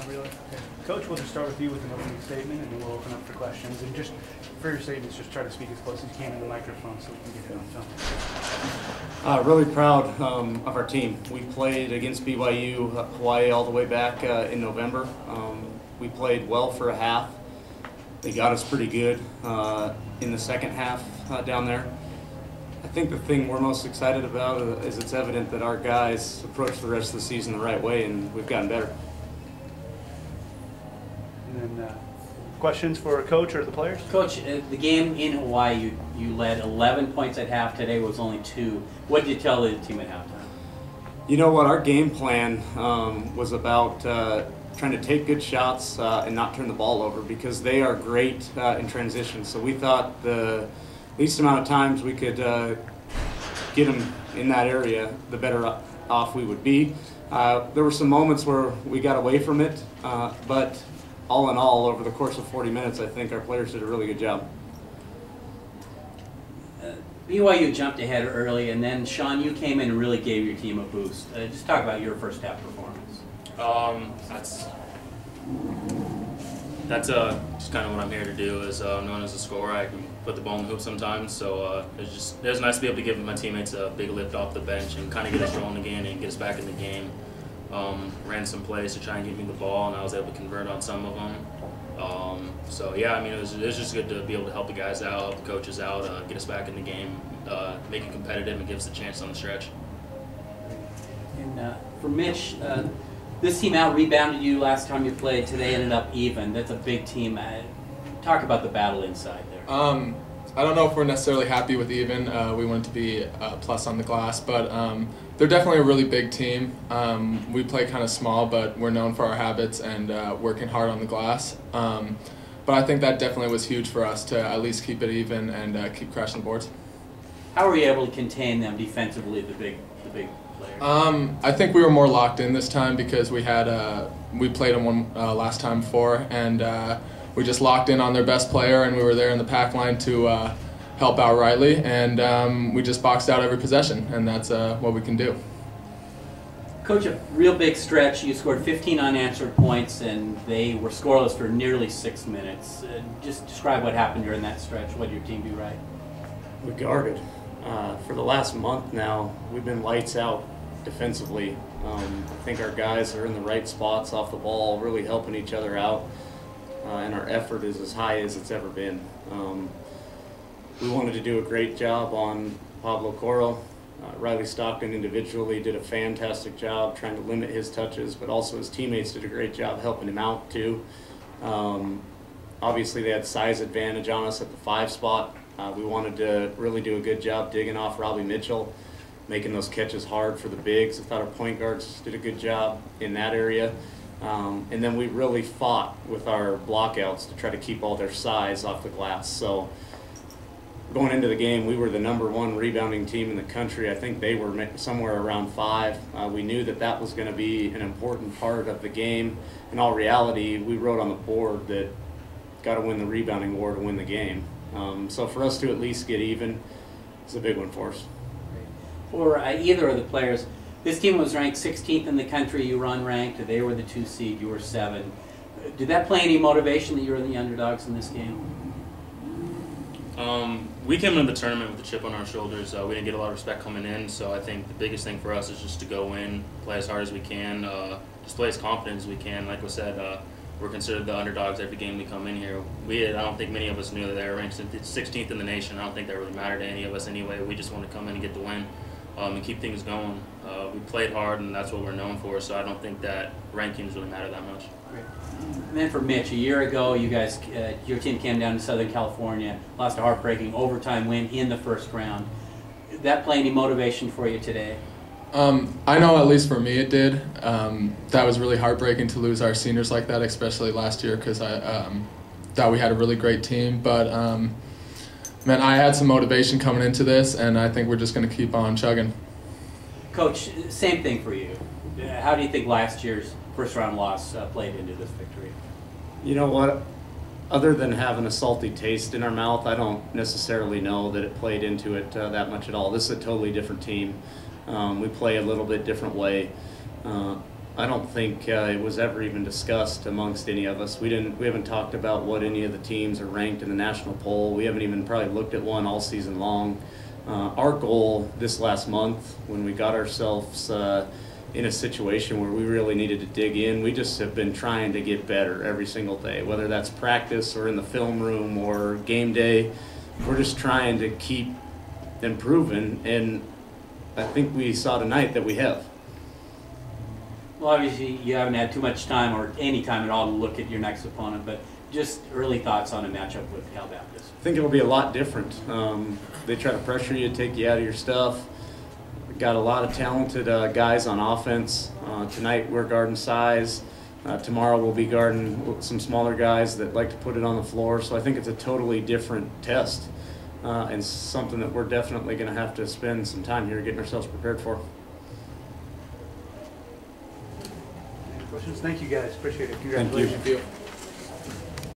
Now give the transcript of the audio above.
Really? Okay. Coach, we'll just start with you with an opening statement, and then we'll open up for questions. And just for your statements, just try to speak as close as you can to the microphone so we can get it on film. Really proud of our team. We played against BYU-Hawaii all the way back in November. We played well for a half. They got us pretty good in the second half down there. I think the thing we're most excited about is it's evident that our guys approach the rest of the season the right way, and we've gotten better. And then questions for Coach or the players? Coach, the game in Hawaii, you led 11 points at half. Today was only 2. What did you tell the team at halftime? You know what? Our game plan was about trying to take good shots and not turn the ball over, because they are great in transition. So we thought the least amount of times we could get them in that area, the better off we would be. There were some moments where we got away from it, but all in all, over the course of 40 minutes, I think our players did a really good job. BYU jumped ahead early, and then, Sean, you came in and really gave your team a boost. Just talk about your first half performance. That's just kind of what I'm here to do. As known as a scorer, I can put the ball in the hoop sometimes. So it was nice to be able to give my teammates a big lift off the bench and kind of get us rolling again and get us back in the game. Ran some plays to try and get me the ball, and I was able to convert on some of them. So yeah, I mean, it was just good to be able to help the guys out, help the coaches out, get us back in the game, make it competitive, and give us a chance on the stretch. And for Mitch, this team out-rebounded you last time you played. Today ended up even. That's a big team. Talk about the battle inside there. I don't know if we're necessarily happy with even. We want it to be a plus on the glass, but they're definitely a really big team. We play kind of small, but we're known for our habits and working hard on the glass. But I think that definitely was huge for us to at least keep it even and keep crashing the boards. How were you able to contain them defensively, the big players? I think we were more locked in this time because we played them one last time before, and we just locked in on their best player, and we were there in the pack line to help out Riley, and we just boxed out every possession, and that's what we can do. Coach, a real big stretch. You scored 15 unanswered points, and they were scoreless for nearly 6 minutes. Just describe what happened during that stretch. What did your team do right? We guarded. For the last month now, we've been lights out defensively. I think our guys are in the right spots off the ball, really helping each other out, and our effort is as high as it's ever been. We wanted to do a great job on Pablo Coro. Riley Stockton individually did a fantastic job trying to limit his touches, but also his teammates did a great job helping him out too. Obviously they had size advantage on us at the 5 spot. We wanted to really do a good job digging off Robbie Mitchell, making those catches hard for the bigs. I thought our point guards did a good job in that area. And then we really fought with our blockouts to try to keep all their size off the glass. So going into the game, we were the #1 rebounding team in the country. I think they were somewhere around 5. We knew that that was going to be an important part of the game. In all reality, we wrote on the board that got to win the rebounding war to win the game. So for us to at least get even is a big one for us. For either of the players, this team was ranked 16th in the country. You were unranked. They were the 2 seed. You were 7. Did that play any motivation that you were the underdogs in this game? We came into the tournament with a chip on our shoulders. We didn't get a lot of respect coming in, so I think the biggest thing for us is just to go in, play as hard as we can, just play as confident as we can. Like I said, we're considered the underdogs every game we come in here. I don't think many of us knew that they were ranked 16th in the nation. I don't think that really mattered to any of us anyway. We just want to come in and get the win and keep things going. We played hard, and that's what we're known for, so I don't think that rankings really matter that much. Great. And then for Mitch, a year ago, you guys, your team came down to Southern California, lost a heartbreaking overtime win in the first round. Did that play any motivation for you today? I know at least for me it did. That was really heartbreaking to lose our seniors like that, especially last year, because I thought we had a really great team. But man, I had some motivation coming into this, and I think we're just going to keep on chugging. Coach, same thing for you. How do you think last year's first-round loss played into this victory? You know what? Other than having a salty taste in our mouth, I don't necessarily know that it played into it that much at all. This is a totally different team. We play a little bit different way. I don't think it was ever even discussed amongst any of us. We haven't talked about what any of the teams are ranked in the national poll. We haven't even probably looked at one all season long. Our goal this last month, when we got ourselves in a situation where we really needed to dig in, we just have been trying to get better every single day, whether that's practice or in the film room or game day. We're just trying to keep improving, and I think we saw tonight that we have. Well, obviously you haven't had too much time or any time at all to look at your next opponent, but just early thoughts on a matchup with Cal Baptist. I think it'll be a lot different. They try to pressure you, take you out of your stuff. We've got a lot of talented guys on offense. Tonight we're guarding size. Tomorrow we'll be guarding some smaller guys that like to put it on the floor. So I think it's a totally different test and something that we're definitely going to have to spend some time here getting ourselves prepared for. Any questions? Thank you guys. Appreciate it. Congratulations. Thank you.